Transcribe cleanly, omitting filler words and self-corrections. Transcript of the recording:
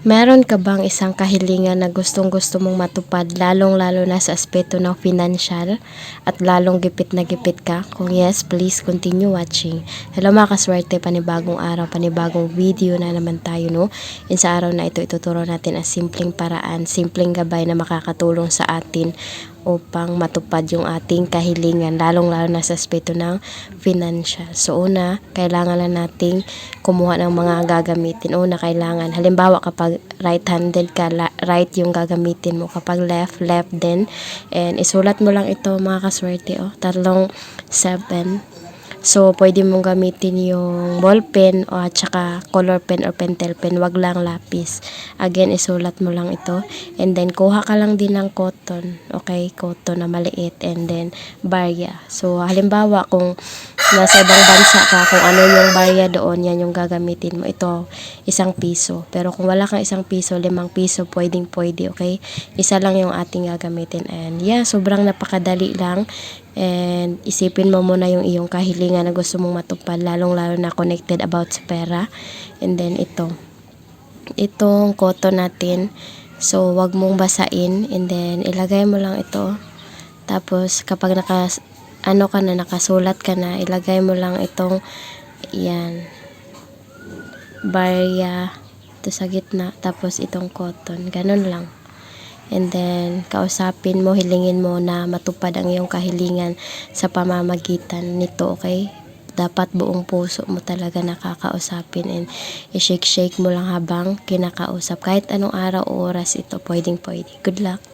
Meron ka bang isang kahilingan na gustong-gusto mong matupad, lalong-lalo na sa aspeto ng financial at lalong gipit na gipit ka? Kung yes, please continue watching. Hello mga kaswerte, panibagong araw, panibagong video na naman tayo, no? In sa araw na ito, ituturo natin ang simpleng paraan, simpleng gabay na makakatulong sa atin upang matupad yung ating kahilingan, lalong-lalo na sa aspeto ng financial. So una, kailangan lang nating kumuha ng mga gagamitin. Una, kailangan, halimbawa kapag right-handed ka, right yung gagamitin mo. Kapag left, left din. And isulat mo lang ito mga kaswerte, tatlong 7. So, pwede mong gamitin yung ball pen o at saka color pen or pentel pen. Wag lang lapis. Again, isulat mo lang ito. And then, kuha ka lang din ng cotton. Okay? Cotton na maliit. And then, barya. So, halimbawa, kung nasa ibang bansa ka, kung ano yung barya doon, yan yung gagamitin mo. Ito, 1 piso. Pero kung wala kang 1 piso, 5 piso, pwedeng pwede. Okay? Isa lang yung ating gagamitin. And yeah, sobrang napakadali lang. And isipin mo muna yung iyong kahilingan na gusto mong matupad, lalong-lalo na connected about sa pera. And then itong cotton natin, so wag mong basain, and then ilagay mo lang ito. Tapos kapag nakasulat ka na, ilagay mo lang itong yan, barya ito sa gitna, tapos itong cotton, ganun lang. And then, kausapin mo, hilingin mo na matupad ang iyong kahilingan sa pamamagitan nito, okay? Dapat buong puso mo talaga nakakausapin, and i-shake-shake mo lang habang kinakausap. Kahit anong araw o oras ito, pwedeng pwede. Good luck!